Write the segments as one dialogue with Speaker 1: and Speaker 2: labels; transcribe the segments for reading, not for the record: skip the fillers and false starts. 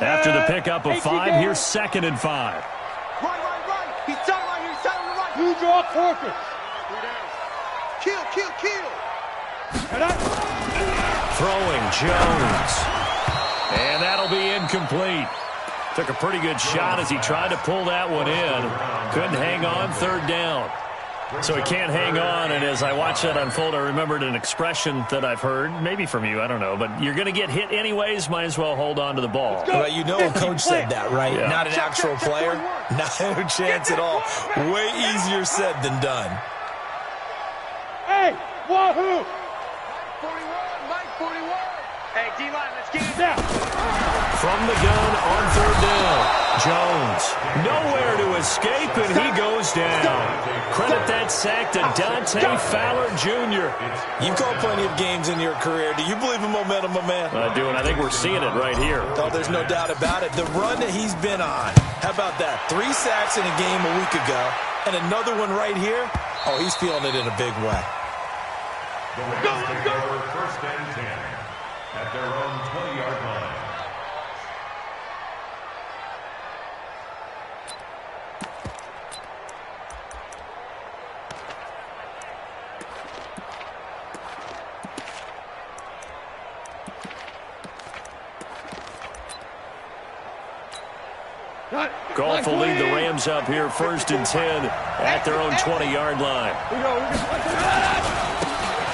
Speaker 1: After the pickup of 5, here's 2nd and 5.
Speaker 2: Run. He's telling right here. He's telling the right.
Speaker 3: You draw corpus.
Speaker 2: Kill.
Speaker 1: Throwing Jones. And that'll be incomplete. Took a pretty good shot as he tried to pull that one in. Couldn't hang on, 3rd down. So he can't hang on, and as I watched that unfold, I remembered an expression that I've heard, maybe from you, I don't know, but you're going to get hit anyways, might as well hold on to the ball.
Speaker 4: Well, you know a coach said that, right? Yeah. Not an actual player. No chance at all. Way easier said than done.
Speaker 3: Hey, wahoo!
Speaker 2: Mike 41. Hey, D-line, let's get it
Speaker 3: down.
Speaker 1: From the gun on 3rd down. Jones, nowhere to escape, and he goes down. Credit that sack to Dante Fowler Jr.
Speaker 4: You've called plenty of games in your career. Do you believe in momentum, my man?
Speaker 1: I do, and I think we're seeing it right here.
Speaker 4: Oh, there's no doubt about it. The run that he's been on. How about that? 3 sacks in a game a week ago, and another one right here. Oh, he's feeling it in a big way.
Speaker 5: Let's go. 1st and 10 at their own 20-yard line.
Speaker 1: Goff will lead the Rams up here 1st and 10 at their own 20-yard line.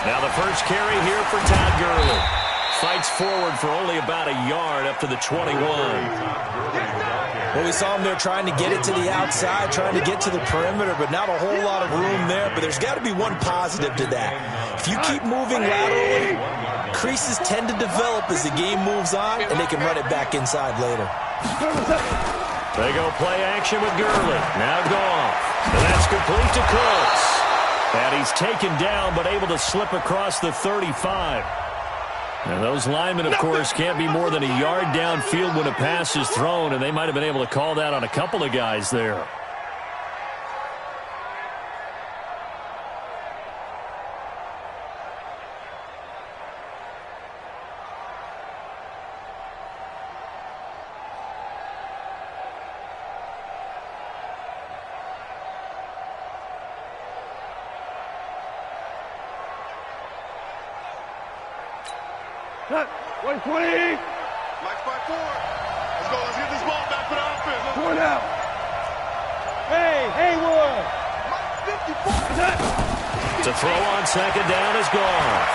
Speaker 1: Now the first carry here for Todd Gurley. Fights forward for only about a yard up to the 21.
Speaker 4: Well, we saw him there trying to get it to the outside, trying to get to the perimeter, but not a whole lot of room there. But there's got to be one positive to that. If you keep moving laterally, creases tend to develop as the game moves on, and they can run it back inside later.
Speaker 1: They go play action with Gurley. Now Goff. And that's complete to Cooks. And he's taken down, but able to slip across the 35. And those linemen, of course, can't be more than a yard downfield when a pass is thrown, and they might have been able to call that on a couple of guys there.
Speaker 3: Cut. 120.
Speaker 2: Mike's by 4. Let's go. Let's get this ball back for the offense.
Speaker 3: Four now. Hey, Haywood.
Speaker 2: Mike 54.
Speaker 1: To throw on 2nd down is Goff.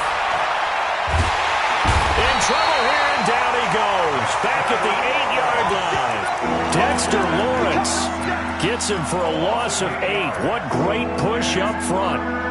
Speaker 1: In trouble here, and down he goes. Back at the 8-yard line. Dexter Lawrence gets him for a loss of 8. What great push up front.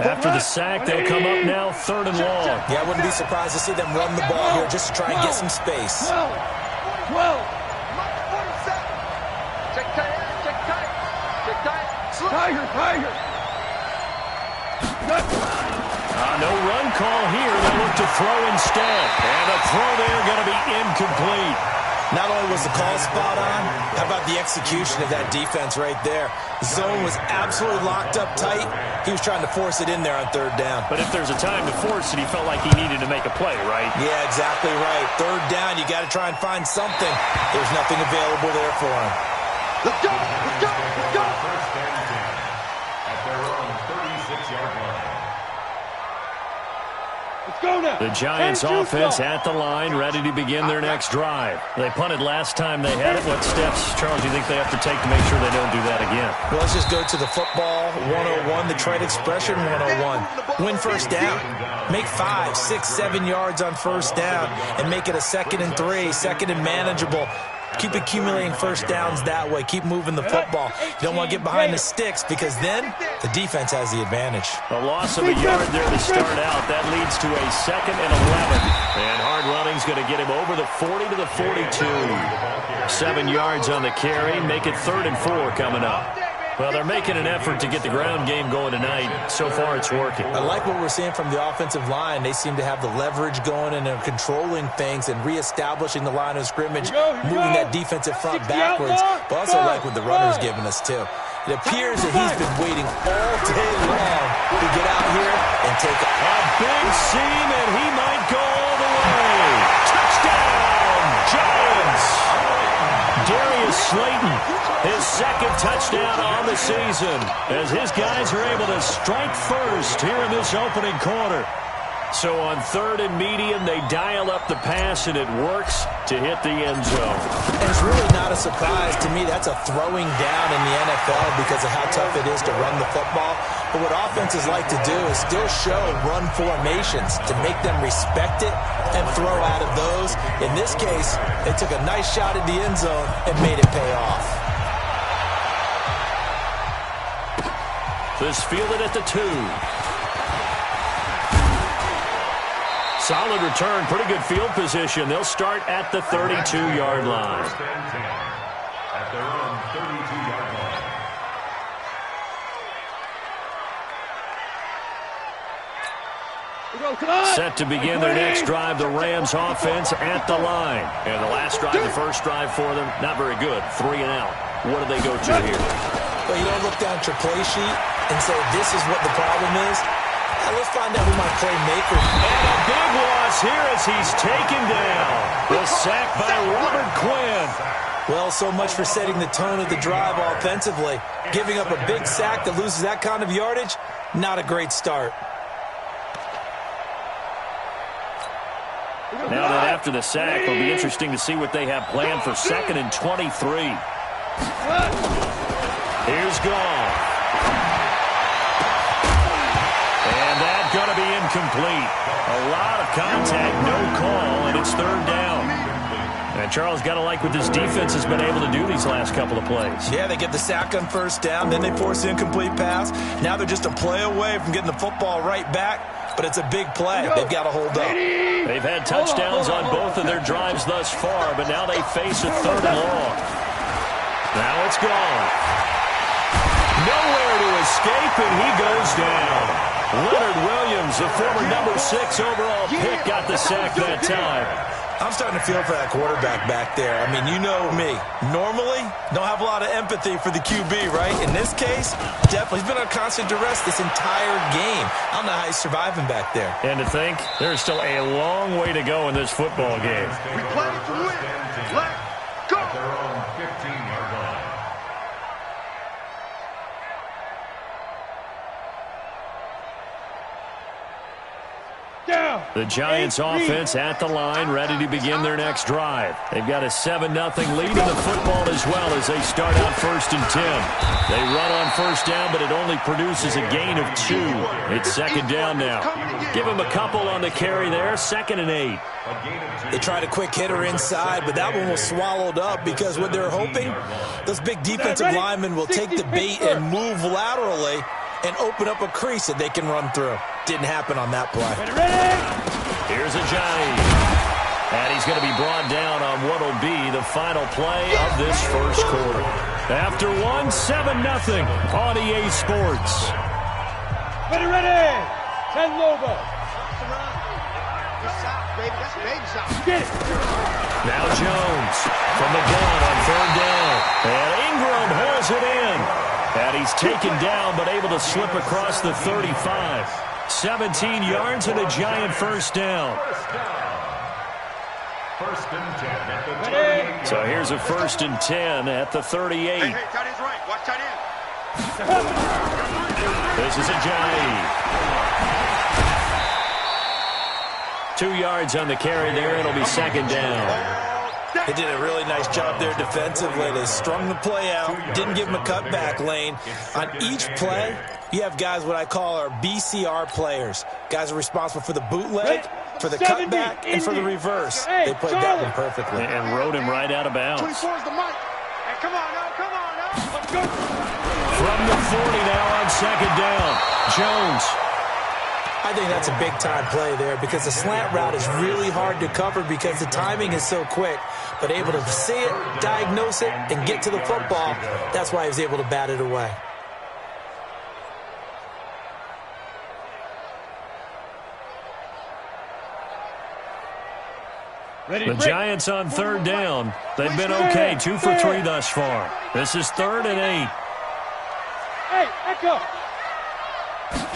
Speaker 1: After the sack, they'll come up now 3rd and long.
Speaker 4: Yeah, I wouldn't be surprised to see them run the ball here just to try and get some space.
Speaker 3: 12.
Speaker 2: Check tight.
Speaker 3: Tiger.
Speaker 1: No run call here. They look to throw instead. And the throw there going to be incomplete.
Speaker 4: Not only was the call spot on, how about the execution of that defense right there? The zone was absolutely locked up tight. He was trying to force it in there on 3rd down.
Speaker 1: But if there's a time to force it, he felt like he needed to make a play, right?
Speaker 4: Yeah, exactly right. 3rd down, you got to try and find something. There's nothing available there for him.
Speaker 2: Let's go.
Speaker 5: 1st and 10 at their own 36-yard line.
Speaker 3: Go now.
Speaker 1: The Giants offense at the line, ready to begin their next drive. They punted last time they had it. What steps, Charles, do you think they have to take to make sure they don't do that again?
Speaker 4: Well, let's just go to the football 101, the trade expression 101. Win 1st down. Make 5, 6, 7 yards on 1st down and make it a 2nd and 3, 2nd and manageable. Keep accumulating 1st downs that way. Keep moving the football. You don't want to get behind the sticks because then the defense has the advantage.
Speaker 1: A loss of a yard there to start out. That leads to a 2nd and 11. And hard running's going to get him over the 40 to the 42. 7 yards on the carry. Make it 3rd and 4 coming up. Well, they're making an effort to get the ground game going tonight. So far, it's working.
Speaker 4: I like what we're seeing from the offensive line. They seem to have the leverage going, and they're controlling things and reestablishing the line of scrimmage, moving that defensive front backwards. But also like what the runner's giving us, too. It appears that he's been waiting all day long to get out here and take
Speaker 1: a big seam, and he might go all the way. Touchdown, Giants! Darius Slayton, his second touchdown on the season, as his guys are able to strike first here in this opening quarter. So on 3rd and medium, they dial up the pass, and it works to hit the end zone.
Speaker 4: And it's really not a surprise to me. That's a throwing down in the NFL because of how tough it is to run the football. But what offenses like to do is still show run formations to make them respect it and throw out of those. In this case, they took a nice shot at the end zone and made it pay off.
Speaker 1: This fielded at the 2. Solid return, pretty good field position. They'll start at the 32-yard line.
Speaker 5: At their own 32-yard line.
Speaker 1: Set to begin their next drive, the Rams offense at the line. And the last drive, the first drive for them, not very good. 3 and out. What do they go to here?
Speaker 4: Well, you don't look down at your play sheet and say, this is what the problem is. Let's find out who my playmaker is.
Speaker 1: And a big loss here as he's taken down. The sack by Robert Quinn.
Speaker 4: Well, so much for setting the tone of the drive offensively. Giving up a big sack that loses that kind of yardage, not a great start.
Speaker 1: Now that after the sack, it'll be interesting to see what they have planned for 2nd and 23. Here's Goff. Going to be incomplete. A lot of contact, no call, and it's 3rd down. And Charles, got to like what this defense has been able to do these last couple of plays.
Speaker 4: Yeah, they get the sack on 1st down, then they force the incomplete pass. Now they're just a play away from getting the football right back, but it's a big play. They've got to hold up.
Speaker 1: They've had touchdowns on both of their drives thus far, but now they face a 3rd and long. Now it's gone. Nowhere to escape, and he goes down. Leonard Williams, the former number 6 overall pick, got the sack that time.
Speaker 4: I'm starting to feel for that quarterback back there. I mean, you know me. Normally, don't have a lot of empathy for the QB, right? In this case, definitely. He's been on constant duress this entire game. I don't know how he's surviving back there.
Speaker 1: And to think, there's still a long way to go in this football game.
Speaker 2: We play to win. Let's go.
Speaker 5: At their own 15-yard line.
Speaker 1: The Giants offense at the line, ready to begin their next drive. They've got a 7-0 lead in the football as well as they start out 1st and 10. They run on 1st down, but it only produces a gain of 2. It's 2nd down now. Give them a couple on the carry there, 2nd and 8.
Speaker 4: They tried a quick hitter inside, but that one was swallowed up because what they're hoping, those big defensive linemen will take the bait and move laterally and open up a crease that they can run through. Didn't happen on that play.
Speaker 1: Here's Ajayi. And he's going to be brought down on what will be the final play of this first quarter. After 7-0 on EA Sports.
Speaker 3: Ready. 10 Lobo. Get it.
Speaker 1: Now Jones from the gun on 3rd down. And Ingram holds it in. And he's taken down, but able to slip across the 35. 17 yards and a Giant 1st down.
Speaker 5: 1st and 10 at the 38.
Speaker 1: So here's a 1st and 10 at the 38.
Speaker 2: Hey, tight end's right. Watch tight end.
Speaker 1: This is Ajayi. 2 yards on the carry there. It'll be 2nd down.
Speaker 4: They did a really nice job there defensively. They strung the play out, didn't give them a cutback lane. On each play, you have guys what I call our BCR players. Guys are responsible for the bootleg, for the cutback, and for the reverse. They played that one perfectly.
Speaker 1: And rode him right out of bounds.
Speaker 2: 24 is the mic. Hey, come on now. Let's go.
Speaker 1: From the 40 now on 2nd down. Jones.
Speaker 4: I think that's a big-time play there because the slant route is really hard to cover because the timing is so quick. But able to see it, diagnose it, and get to the football, that's why he was able to bat it away.
Speaker 1: The Giants on third down. They've been okay, 2 for 3 thus far. This is 3rd and 8.
Speaker 3: Hey, echo.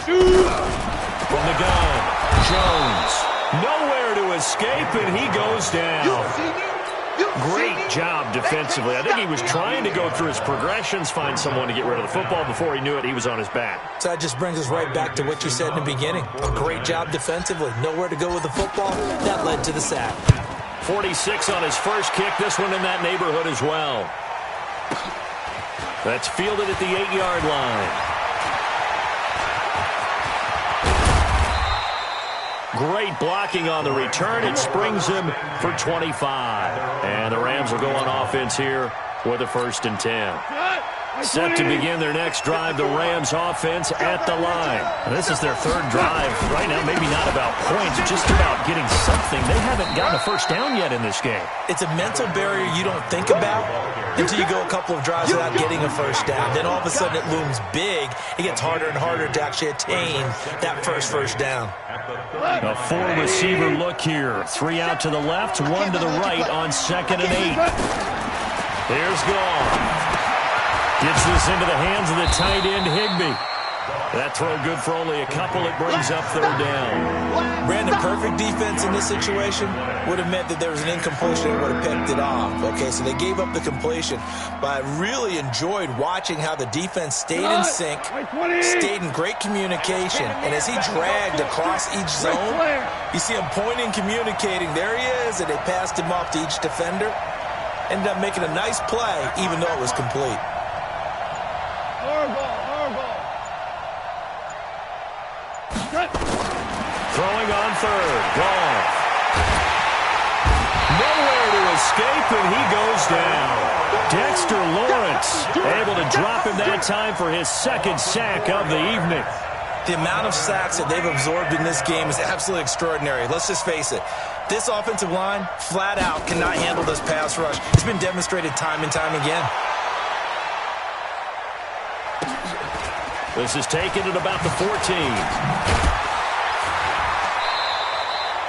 Speaker 1: From the gun, Jones. Nowhere to escape, and he goes down. Great job defensively. I think he was trying to go through his progressions, find someone to get rid of the football. Before he knew it, he was on his back.
Speaker 4: So that just brings us right back to what you said in the beginning. A great job defensively. Nowhere to go with the football. That led to the sack.
Speaker 1: 46 on his first kick. This one in that neighborhood as well. That's fielded at the 8-yard line. Great blocking on the return. It springs him for 25. And the Rams will go on offense here with a 1st and 10. Set to begin their next drive, the Rams offense at the line. And this is their 3rd drive. Right now, maybe not about points, just about getting something. They haven't gotten a 1st down yet in this game.
Speaker 4: It's a mental barrier you don't think about until you go a couple of drives without getting a 1st down. Then all of a sudden it looms big. It gets harder and harder to actually attain that first down.
Speaker 1: A 4-receiver look here. 3 out to the left, 1 to the right on 2nd and 8. Here's Gall. Gets this into the hands of the tight end, Higbee. That throw good for only a couple. It brings up 3rd down.
Speaker 4: Brandon, perfect defense in this situation would have meant that there was an incompletion and would have picked it off. Okay, so they gave up the completion. But I really enjoyed watching how the defense stayed in sync, stayed in great communication. And as he dragged across each zone, you see him pointing, communicating. There he is, and they passed him off to each defender. Ended up making a nice play, even though it was complete.
Speaker 1: Throwing on 3rd. Gall. Nowhere to escape, and he goes down. Dexter Lawrence able to drop him that time for his 2nd sack of the evening.
Speaker 4: The amount of sacks that they've absorbed in this game is absolutely extraordinary. Let's just face it. This offensive line, flat out, cannot handle this pass rush. It's been demonstrated time and time again.
Speaker 1: This is taken at about the 14.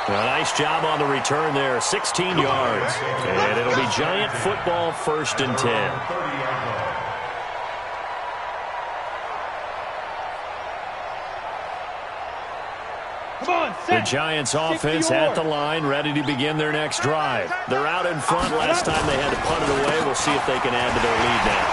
Speaker 1: A nice job on the return there, 16 yards. And it'll be Giant football, 1st and 10. The Giants offense at the line, ready to begin their next drive. They're out in front. Last time they had to punt it away. We'll see if they can add to their lead now.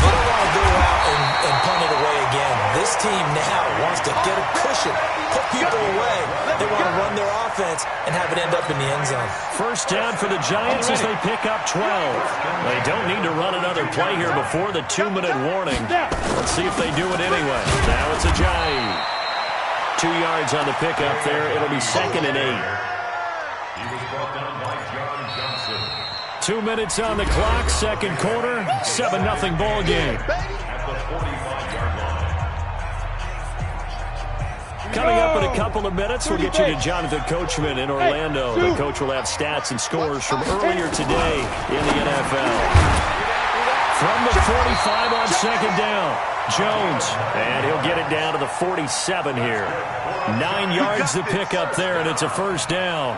Speaker 4: They don't want to go out and punt it away again. This team now wants to get a cushion, put people away. They want to run their offense and have it end up in the end zone.
Speaker 1: 1st down for the Giants as they pick up 12. They don't need to run another play here before the 2-minute warning. Let's see if they do it anyway. Now it's a Giant. 2 yards on the pickup there. It'll be 2nd and 8.
Speaker 5: He was brought down by John Johnson.
Speaker 1: 2 minutes on the clock, 2nd quarter, 7-0 ball game.
Speaker 5: At the 45-yard line.
Speaker 1: Coming up in a couple of minutes, we'll get you to Jonathan Coachman in Orlando. The coach will have stats and scores from earlier today in the NFL. From the 45 on 2nd down, Jones, and he'll get it down to the 47 here. 9 yards to pick up there, and it's a 1st down.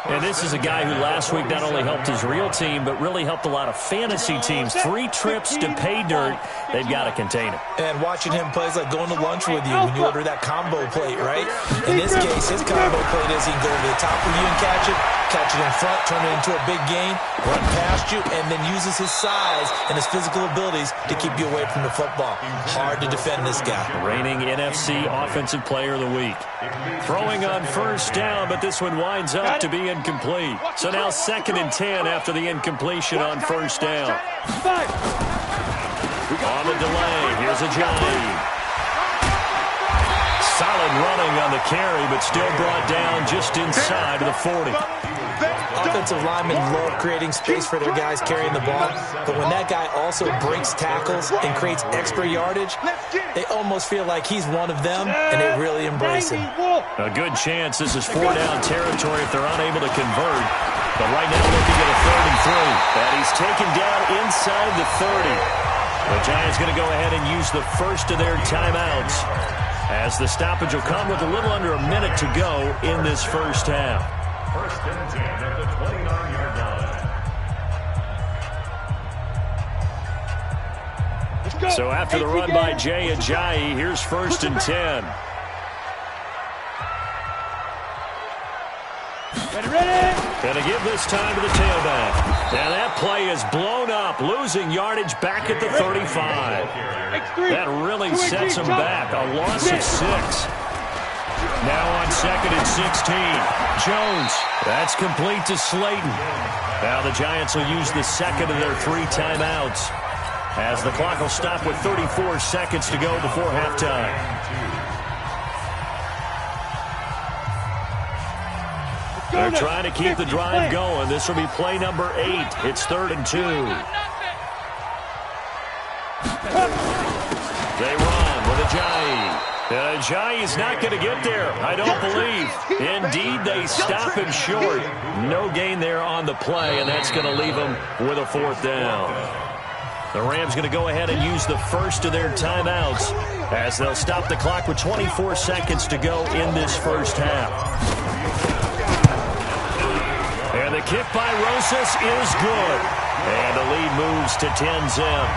Speaker 1: And this is a guy who last week not only helped his real team, but really helped a lot of fantasy teams. 3 trips to pay dirt. They've got to contain him.
Speaker 4: And watching him play is like going to lunch with you when you order that combo plate, right? In this case, his combo plate is he can go to the top of you and catch it in front, turn it into a big gain, run past you, and then uses his size and his physical abilities to keep you away from the football. Hard to defend this guy.
Speaker 1: Reigning NFC Offensive Player of the Week. Throwing on 1st down, but this one winds up to be incomplete. So now 2nd and 10 after the incompletion on 1st down. On the delay, here's a Giant. Solid running on the carry, but still brought down just inside of the 40.
Speaker 4: Offensive linemen love creating space for their guys carrying the ball, but when that guy also breaks tackles and creates extra yardage, they almost feel like he's one of them, and they really embrace him.
Speaker 1: A good chance this is 4-down territory if they're unable to convert. But right now looking at a 3rd and 3. And he's taken down inside the 30. The Giants going to go ahead and use the first of their timeouts, as the stoppage will come with a little under a minute to go in this 1st half.
Speaker 5: First and 10 at the 29-yard line.
Speaker 1: So after the run by Jay Ajayi, here's first and 10. Gonna give this time to the tailback. And that play is blown up, losing yardage back at the 35. That really sets him back. A loss of 6. Now on second and 16. Jones. That's complete to Slayton. Now the Giants will use the second of their 3 timeouts, as the clock will stop with 34 seconds to go before halftime. They're trying to keep the drive going. This will be play number 8. It's 3rd and 2. They run with Ajayi. Ajayi's not going to get there, I don't believe. Indeed, they stop him short. No gain there on the play, and that's going to leave him with a 4th down. The Rams going to go ahead and use the first of their timeouts, as they'll stop the clock with 24 seconds to go in this first half. And the kick by Rosas is good. And the lead moves to 10-zip.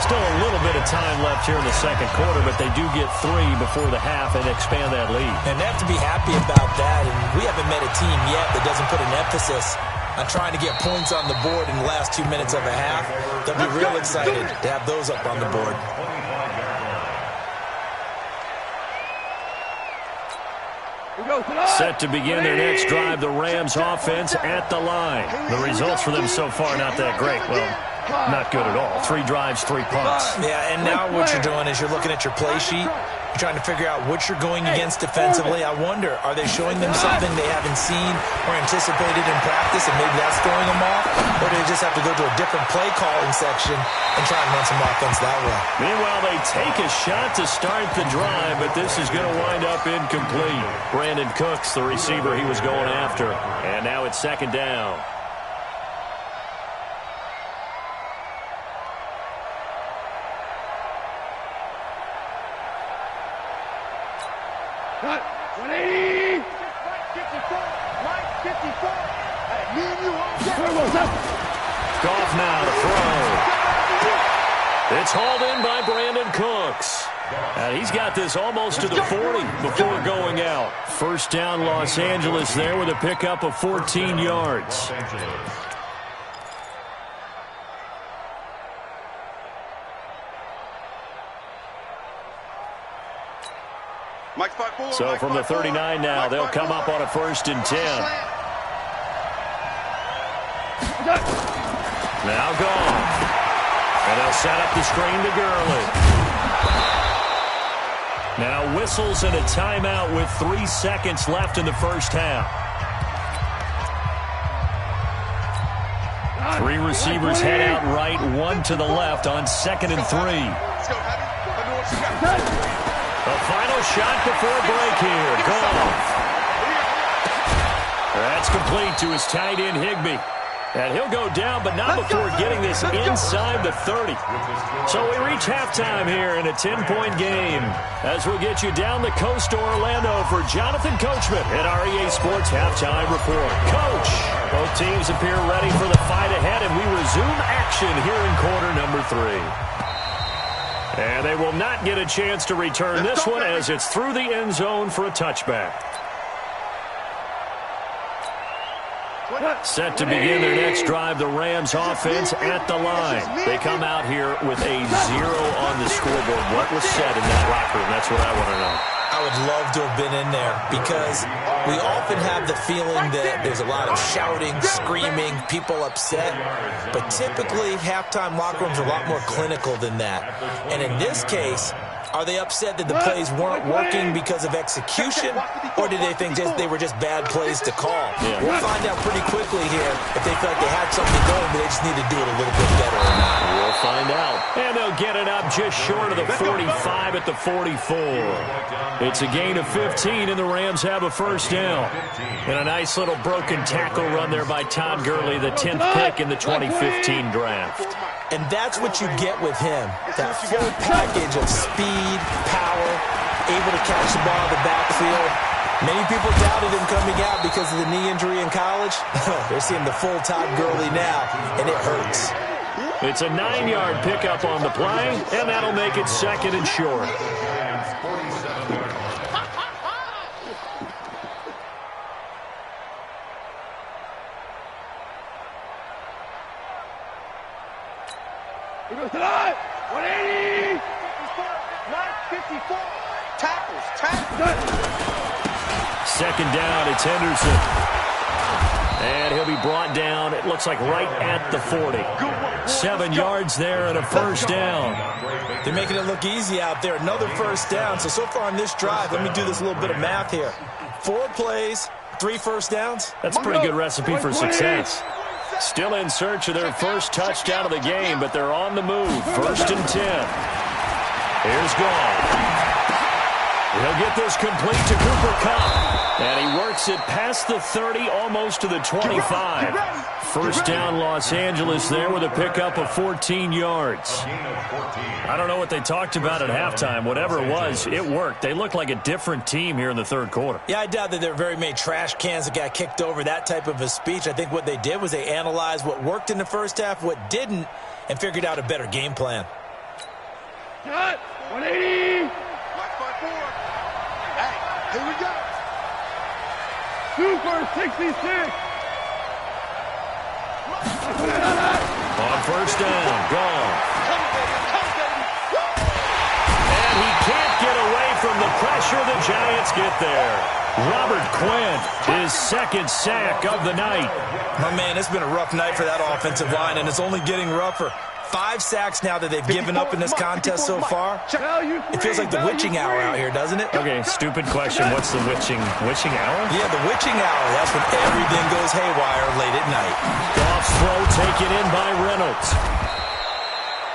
Speaker 1: Still a little bit of time left here in the second quarter, but they do get 3 before the half and expand that lead.
Speaker 4: And they have to be happy about that. And we haven't met a team yet that doesn't put an emphasis on trying to get points on the board in the last 2 minutes of a half. They'll be real excited to have those up on the board.
Speaker 1: Set to begin their next drive, the Rams offense at the line. The results for them so far not that great. Well, not good at all. 3 drives, 3 punts.
Speaker 4: Yeah, and now what you're doing is you're looking at your play sheet. You're trying to figure out what you're going against defensively. I wonder, are they showing them something they haven't seen or anticipated in practice, and maybe that's throwing them off? Or do they just have to go to a different play calling section and try and run some offense that way?
Speaker 1: Meanwhile, they take a shot to start the drive, but this is going to wind up incomplete. Brandon Cooks, the receiver he was going after. And now it's 2nd down.
Speaker 3: Cut. 180. Mike 54. Me and you all get.
Speaker 1: Goff now to throw. It's hauled in by Brandon Cooks. And he's got this almost to the 40 before going out. First down, Los Angeles there with a pickup of 14 yards. So from the 39 now, they'll come up on a 1st and 10. Now Goff. And they'll set up the screen to Gurley. Now whistles and a timeout with 3 seconds left in the first half. 3 receivers head out right, 1 to the left on 2nd and 3. The final shot before break here. Goff. That's complete to his tight end, Higbee. And he'll go down, but not before getting this inside the 30. So we reach halftime here in a 10-point game, as we'll get you down the coast to Orlando for Jonathan Coachman at our EA Sports Halftime Report. Coach, both teams appear ready for the fight ahead, and we resume action here in quarter number 3. And they will not get a chance to return this one, as it's through the end zone for a touchback. Set to begin their next drive, the Rams offense at the line. They come out here with a 0 on the scoreboard. What was said in that locker room? That's what I want to know.
Speaker 4: I would love to have been in there, because we often have the feeling that there's a lot of shouting, screaming, people upset. But typically, halftime locker rooms are a lot more clinical than that. And in this case, are they upset that the plays weren't working because of execution, or do they think they were just bad plays to call?
Speaker 1: Yeah.
Speaker 4: We'll find out pretty quickly here if they feel like they had something going, but they just need to do it a little bit better or not.
Speaker 1: We'll find out. And they'll get it up just short of the 45 at the 44. It's a gain of 15, and the Rams have a first down. And a nice little broken tackle run there by Todd Gurley, the 10th pick in the 2015 draft.
Speaker 4: And that's what you get with him, that full package of speed, power, able to catch the ball in the backfield. Many people doubted him coming out because of the knee injury in college. They're seeing the full Todd Gurley now, and it hurts.
Speaker 1: It's a 9-yard pickup on the play, and that'll make it 2nd and short.
Speaker 3: He goes to the 180. 54. Tackles.
Speaker 1: Second down, it's Henderson. And he'll be brought down, it looks like right at the 40. 7 yards there and a first down.
Speaker 4: They're making it look easy out there. Another first down. So far on this drive, let me do this little bit of math here. 4 plays, 3 first downs.
Speaker 1: That's a pretty good recipe for success. Still in search of their first touchdown of the game, but they're on the move. 1st and 10. Here's Gall. He'll get this complete to Cooper Kupp. And he works it past the 30, almost to the 25. First down, Los Angeles there with a pickup of 14 yards. I don't know what they talked about at halftime. Whatever it was, it worked. They look like a different team here in the third quarter.
Speaker 4: Yeah, I doubt that there were very many trash cans that got kicked over, that type of a speech. I think what they did was they analyzed what worked in the first half, what didn't, and figured out a better game plan.
Speaker 3: Cut. 180. Black 5-4. Hey, here we go. 2 for 66.
Speaker 1: On first down, Gall. And he can't get away from the pressure. The Giants get there. Robert Quinn, his 2nd sack of the night.
Speaker 4: My man, it's been a rough night for that offensive line, and it's only getting rougher. 5 sacks now that they've given up in this contest so far. It feels like the witching hour out here, doesn't it?
Speaker 1: Okay, stupid question. What's the witching hour?
Speaker 4: Yeah, the witching hour. That's when everything goes haywire late at night.
Speaker 1: Goff's throw taken in by Reynolds.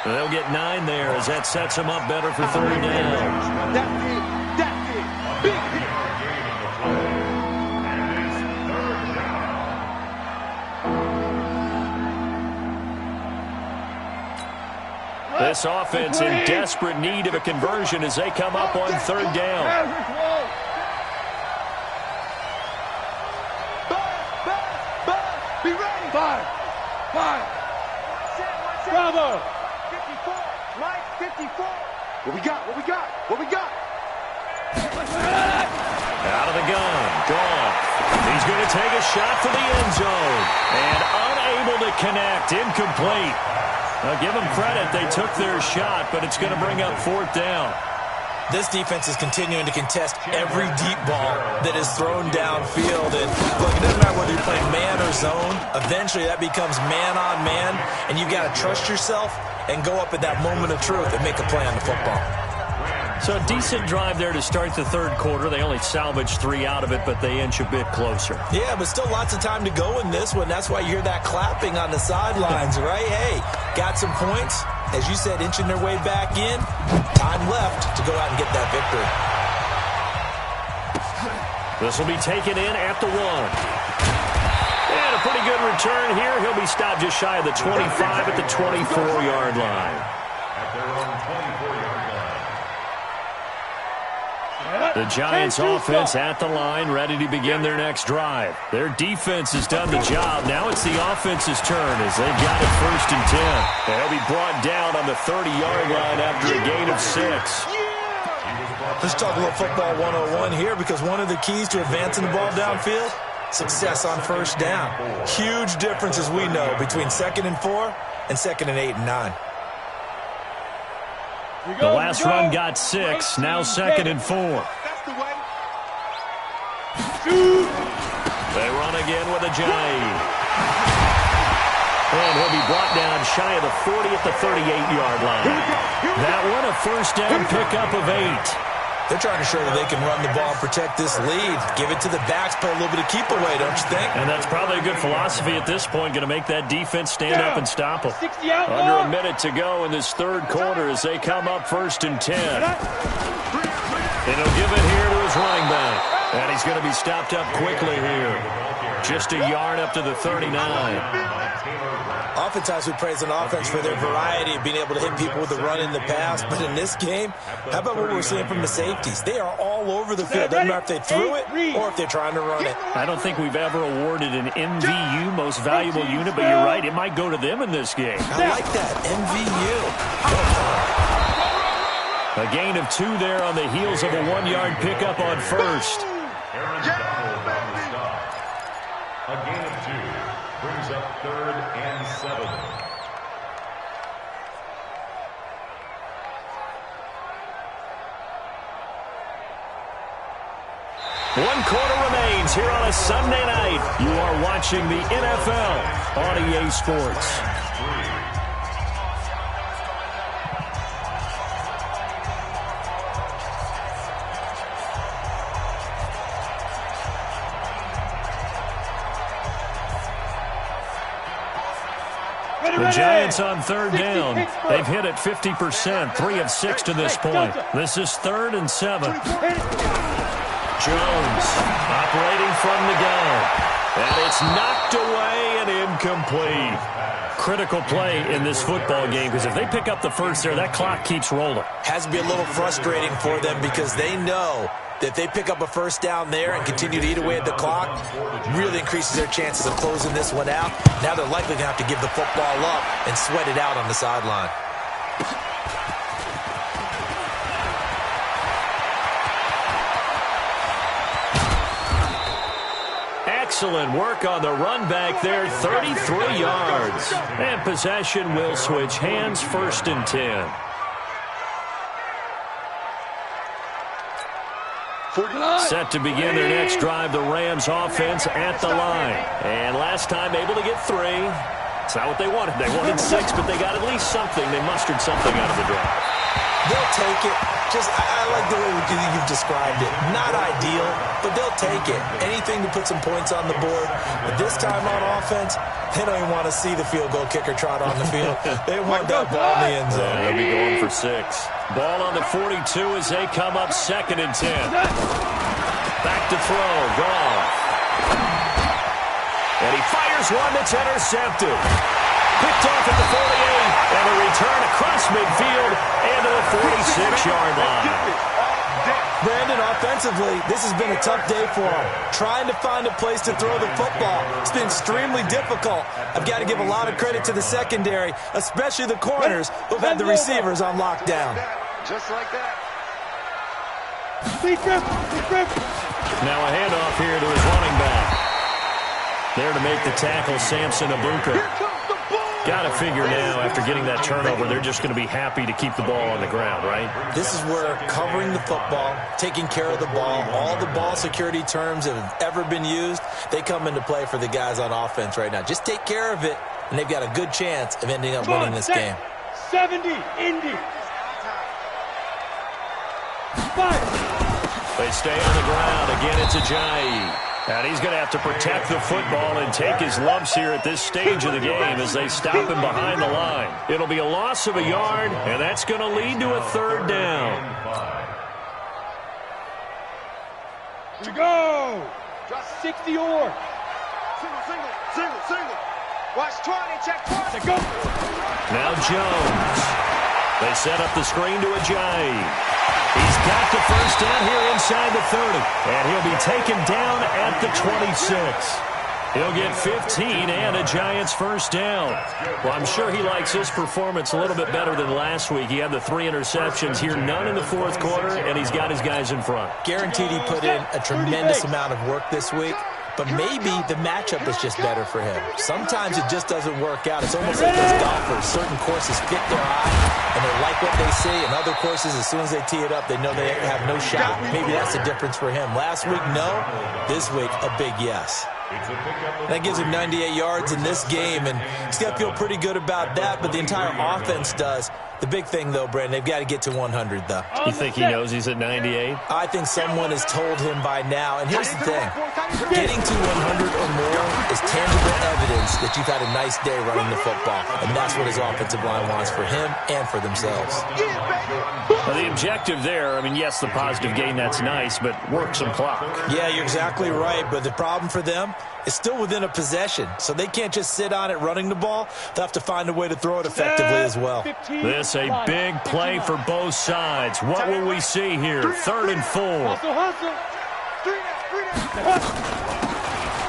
Speaker 1: They'll get 9 there as that sets them up better for 3rd down.
Speaker 3: That's it. Big hit.
Speaker 1: This offense in desperate need of a conversion as they come up on 3rd down.
Speaker 3: Be ready. 5. Bravo. 54. Mike, 54. What we got?
Speaker 1: Out of the gun. Goff. He's going to take a shot for the end zone. And unable to connect. Incomplete. Now, give them credit. They took their shot, but it's going to bring up 4th down.
Speaker 4: This defense is continuing to contest every deep ball that is thrown downfield. And look, it doesn't matter whether you're playing man or zone. Eventually, that becomes man on man, and you got to trust yourself and go up at that moment of truth and make a play on the football.
Speaker 1: So a decent drive there to start the 3rd quarter. They only salvaged 3 out of it, but they inch a bit closer.
Speaker 4: Yeah, but still lots of time to go in this one. That's why you hear that clapping on the sidelines, right? Hey, got some points. As you said, inching their way back in. Time left to go out and get that victory.
Speaker 1: This will be taken in at the 1. And a pretty good return here. He'll be stopped just shy of the 25 at the 24-yard line.
Speaker 5: At their own 24-yard line.
Speaker 1: The Giants offense at the line, ready to begin their next drive. Their defense has done the job. Now it's the offense's turn as they've got it 1st and 10. They'll be brought down on the 30-yard line after a gain of 6.
Speaker 4: Let's talk a little football 101 here, because one of the keys to advancing the ball downfield, success on 1st down. Huge difference, as we know, between 2nd and 4 and 2nd and 8 and 9.
Speaker 1: The last run got 6, now 2nd and 4.
Speaker 3: That's the way.
Speaker 1: They run again with a jive. And he'll be brought down shy of the 40 at the 38-yard line. That one a 1st down pickup of 8.
Speaker 4: They're trying to show that they can run the ball and protect this lead. Give it to the backs, play a little bit of keep away, don't you think?
Speaker 1: And that's probably a good philosophy at this point, going to make that defense stand up and stop them. Under a minute to go in this 3rd quarter as they come up 1st and 10. And he'll give it here to his running back. And he's going to be stopped up quickly here. Just a yard up to the 39.
Speaker 4: Oftentimes we praise an offense for their variety of being able to hit people with the run in the pass. But in this game, how about what we're seeing from the safeties? They are all over the field. Doesn't matter if they threw it or if they're trying to run it.
Speaker 1: I don't think we've ever awarded an MVU, most valuable unit, but you're right. It might go to them in this game.
Speaker 4: I like that. MVU.
Speaker 1: A gain of 2 there on the heels of a 1-yard pickup on first.
Speaker 5: A gain of 2 brings up 3rd and 7.
Speaker 1: One quarter remains here on a Sunday night. You are watching the NFL on EA Sports. The Giants on 3rd down. They've hit it 50%, 3 of 6 to this point. This is 3rd and 7. Jones operating from the gun. And it's knocked away and incomplete. Critical play in this football game, because if they pick up the first there, that clock keeps rolling.
Speaker 4: Has to be a little frustrating for them because they know that if they pick up a first down there and continue to eat away at the clock, really increases their chances of closing this one out. Now they're likely to have to give the football up and sweat it out on the sideline.
Speaker 1: Excellent work on the run back there, 33 yards. And possession will switch hands, 1st and 10. Set to begin their next drive, the Rams offense at the line. And last time able to get 3. It's not what they wanted. They wanted 6, but they got at least something. They mustered something out of the drive.
Speaker 4: They'll take it. I like the way you've described it. Not ideal, but they'll take it. Anything to put some points on the board. But this time on offense, they don't even want to see the field goal kicker trot on the field. They want that ball in the end zone.
Speaker 1: They'll be going for 6. Ball on the 42 as they come up 2nd and 10. Back to throw. Goff. And he fires one that's intercepted. Picked off at the 48, and a return across midfield and to the 46-yard line.
Speaker 4: Brandon, offensively, this has been a tough day for them. Trying to find a place to throw the football. It's been extremely difficult. I've got to give a lot of credit to the secondary, especially the corners who've had the receivers on lockdown.
Speaker 2: Just like that.
Speaker 1: Now a handoff here to his running back. There to make the tackle, Samson Abuka. Got to figure now, after getting that turnover, they're just going to be happy to keep the ball on the ground, right?
Speaker 4: This is where covering the football, taking care of the ball, all the ball security terms that have ever been used, they come into play for the guys on offense right now. Just take care of it, and they've got a good chance of ending up winning this game.
Speaker 3: 70, Indy. 5.
Speaker 1: They stay on the ground. Again, it's Ajayi. And he's going to have to protect the football and take his lumps here at this stage of the game as they stop him behind the line. It'll be a loss of a yard, and that's going to lead to a 3rd down.
Speaker 3: Here we go. 60 or.
Speaker 2: Single. Watch 20, check 20.
Speaker 3: Go.
Speaker 1: Now Jones. They set up the screen to Ajayi. He's got the first down here inside the 30. And he'll be taken down at the 26. He'll get 15 and a Giants first down. Well, I'm sure he likes his performance a little bit better than last week. He had the 3 interceptions here, none in the 4th quarter, and he's got his guys in front.
Speaker 4: Guaranteed he put in a tremendous amount of work this week. But maybe the matchup is just better for him. Sometimes it just doesn't work out. It's almost like those golfers. Certain courses fit their eye, and they like what they see. And other courses, as soon as they tee it up, they know they have no shot. Maybe that's the difference for him. Last week, no. This week, a big yes. That gives him 98 yards in this game, and he's got to feel pretty good about that, but the entire offense does. The big thing, though, Brandon, they've got to get to 100, though.
Speaker 1: You think he knows he's at 98?
Speaker 4: I think someone has told him by now. And here's the thing. Getting to 100 or more is tangible evidence that you've had a nice day running the football. And that's what his offensive line wants for him and for themselves.
Speaker 1: Well, the objective there, I mean, yes, the positive gain, that's nice, but work some clock.
Speaker 4: Yeah, you're exactly right. But the problem for them is still within a possession. So they can't just sit on it running the ball. They'll have to find a way to throw it effectively as well.
Speaker 1: This a big play for both sides. What will we see here? 3rd and 4.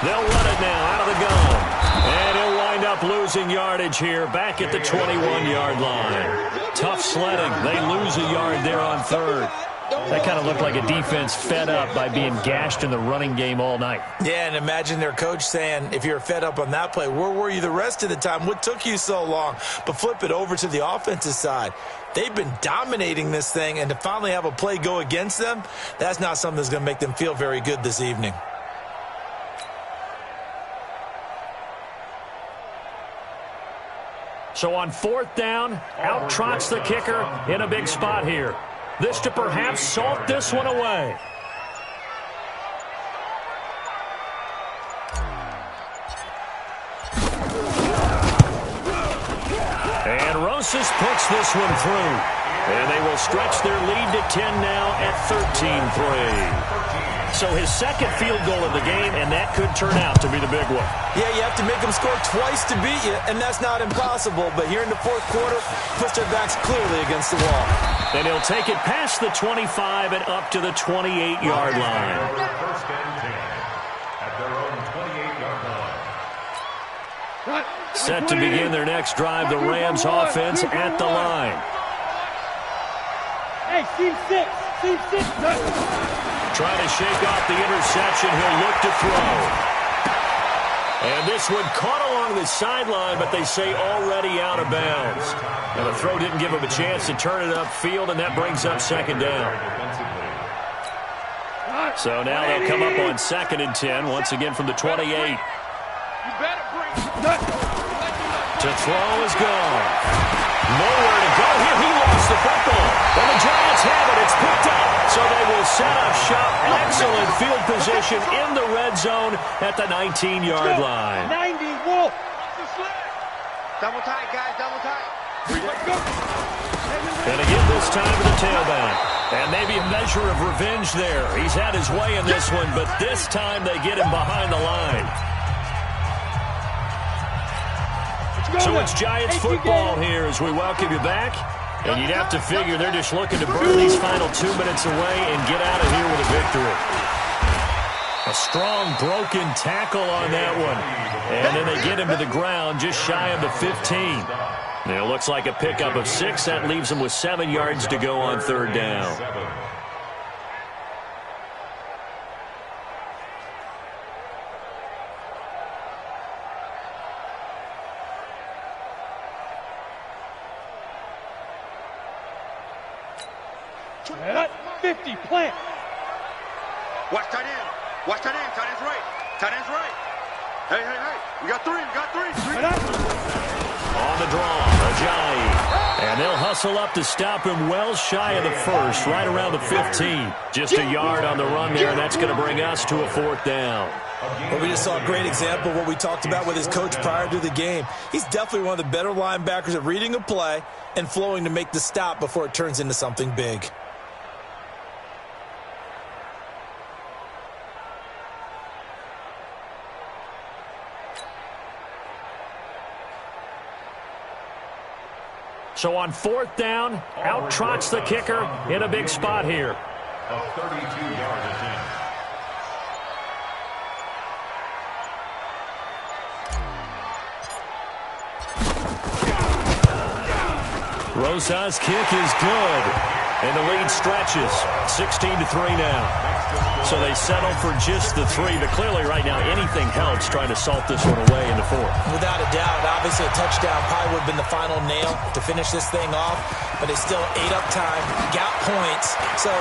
Speaker 1: They'll run it now out of the gun. And he'll wind up losing yardage here back at the 21-yard line. Tough sledding. They lose a yard there on 3rd. That kind of looked like a defense fed up by being gashed in the running game all night.
Speaker 4: Yeah, and imagine their coach saying, if you're fed up on that play, where were you the rest of the time? What took you so long? But flip it over to the offensive side. They've been dominating this thing, and to finally have a play go against them, that's not something that's going to make them feel very good this evening.
Speaker 1: So on 4th down, out trots the kicker in a big spot here. This to perhaps salt this one away. And Rosas puts this one through. And they will stretch their lead to 10 now at 13-3. So his second field goal of the game, and that could turn out to be the big one.
Speaker 4: Yeah, you have to make them score twice to beat you, and that's not impossible. But here in the 4th quarter, puts their backs clearly against the wall.
Speaker 1: And he'll take it past the 25 and up to the 28-yard line.
Speaker 5: First and 10 at their own 28-yard line.
Speaker 1: Set to begin their next drive, the Rams offense at the line.
Speaker 3: Hey, team 6.
Speaker 1: Trying to shake off the interception. He'll look to throw. And this one caught along the sideline, but they say already out of bounds. And the throw didn't give him a chance to turn it upfield, and that brings up 2nd down. So now they'll come up on 2nd and 10, once again from the 28. To throw is gone. Nowhere to go here. He lost the football. And the Giants have it. It's picked up. So they will set up shop. Excellent field position in the red zone at the 19-yard line.
Speaker 3: 90, Wolf.
Speaker 2: Double tight, guys, double tight.
Speaker 1: And again this time to the tailback. And maybe a measure of revenge there. He's had his way in this one, but this time they get him behind the line. So it's Giants football here as we welcome you back. And you'd have to figure they're just looking to burn these final 2 minutes away and get out of here with a victory. A strong broken tackle on that one. And then they get him to the ground just shy of the 15. And it looks like a pickup of 6. That leaves them with 7 yards to go on 3rd down.
Speaker 3: At 50, plant.
Speaker 2: Watch tight end. Watch tight end. Tight end's right. Tight end's right. Hey, hey, hey. We got 3. We got 3.
Speaker 1: On the draw, Ajayi. And they'll hustle up to stop him well shy of the 1st, right around the 15. Just a yard on the run there, and that's going to bring us to a 4th down.
Speaker 4: Well, we just saw a great example of what we talked about with his coach prior to the game. He's definitely one of the better linebackers at reading a play and flowing to make the stop before it turns into something big.
Speaker 1: So on 4th down, out trots the kicker in a big spot here.
Speaker 5: A 32-yard attempt.
Speaker 1: Rosas' kick is good. And the lead stretches. 16-3 now. So they settle for just the 3. But clearly right now anything helps trying to salt this one away in the 4th.
Speaker 4: Without a doubt. Obviously a touchdown probably would have been the final nail to finish this thing off. But they still ate up time, got points. So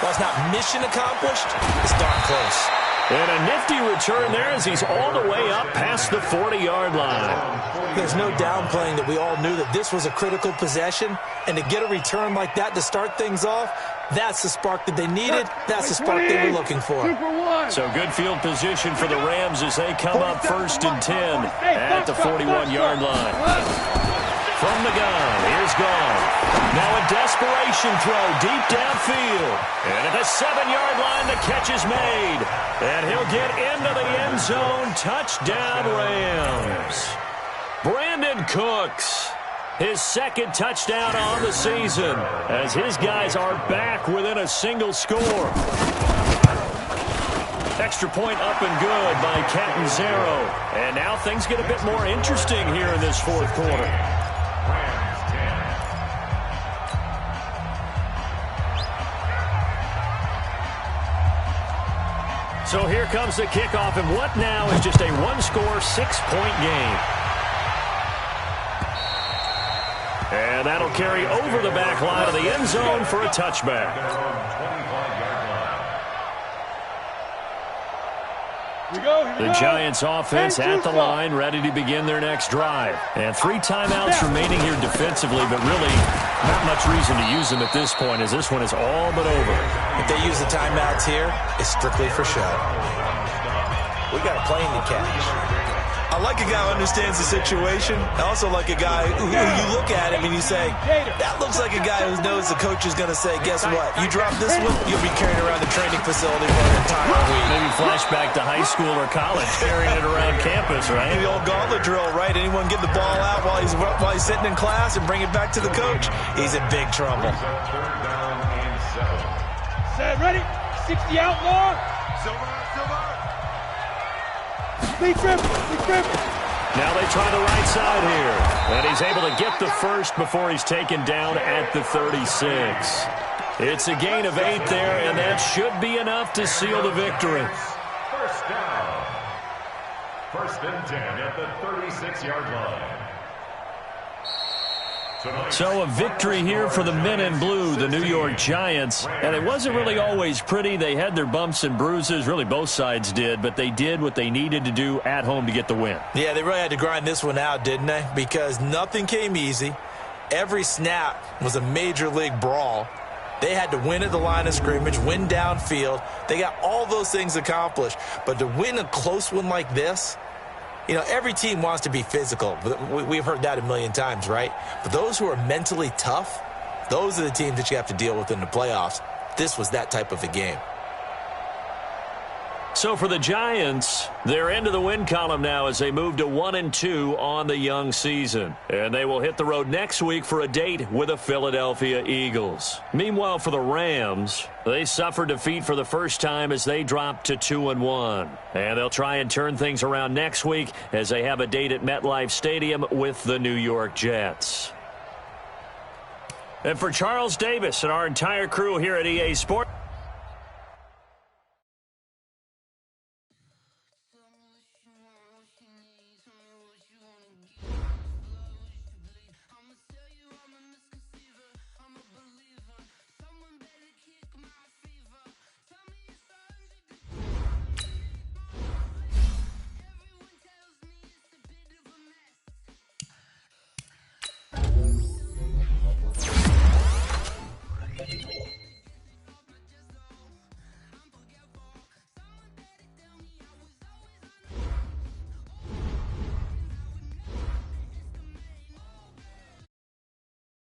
Speaker 4: while it's not mission accomplished, it's darn close.
Speaker 1: And a nifty return there as he's all the way up past the 40-yard line.
Speaker 4: there's no downplaying that we all knew that this was a critical possession, and to get a return like that to start things off, that's the spark that they needed. That's the spark they were looking for.
Speaker 1: So good field position for the Rams as they come up 1st and 10 at the 41-yard line. From the gun, here's Gone. Now a desperation throw deep downfield. And at the 7-yard line, the catch is made. And he'll get into the end zone. Touchdown, Rams. Brandon Cooks, his 2nd touchdown on the season, as his guys are back within a single score. Extra point up and good by Catanzaro. And now things get a bit more interesting here in this 4th quarter. So here comes the kickoff, and what now is just a 1-score, 6-point game. And that'll carry over the back line of the end zone for a touchback. The Giants offense at the line, ready to begin their next drive. And 3 timeouts remaining here defensively, but really not much reason to use them at this point, as this one is all but over.
Speaker 4: If they use the timeouts here, it's strictly for show. We got a plane to catch. I like a guy who understands the situation. I also like a guy who you look at him and you say, that looks like a guy who knows the coach is going to say, guess what? You drop this one, you'll be carrying around the training facility for an entire week.
Speaker 1: Maybe flashback to high school or college, carrying it around campus, right?
Speaker 4: The old gauntlet drill, right? Anyone get the ball out while he's sitting in class and bring it back to the coach? He's in big trouble.
Speaker 3: Set, ready? 60 outlaw.
Speaker 2: Silver.
Speaker 3: Speed trip.
Speaker 1: Now they try the right side here. And he's able to get the first before he's taken down at the 36. It's a gain of 8 there, and that should be enough to seal the victory.
Speaker 5: First down. 1st and 10 at the 36-yard line.
Speaker 1: So a victory here for the men in blue, the New York Giants. And it wasn't really always pretty. They had their bumps and bruises. Really, both sides did. But they did what they needed to do at home to get the win.
Speaker 4: Yeah, they really had to grind this one out, didn't they? Because nothing came easy. Every snap was a major league brawl. They had to win at the line of scrimmage, win downfield. They got all those things accomplished. But to win a close one like this, you know, every team wants to be physical. We've heard that a million times, right? But those who are mentally tough, those are the teams that you have to deal with in the playoffs. This was that type of a game.
Speaker 1: So for the Giants, they're into the win column now as they move to 1-2 on the young season. And they will hit the road next week for a date with the Philadelphia Eagles. Meanwhile, for the Rams, they suffered defeat for the first time as they dropped to 2-1. And they'll try and turn things around next week as they have a date at MetLife Stadium with the New York Jets. And for Charles Davis and our entire crew here at EA Sports,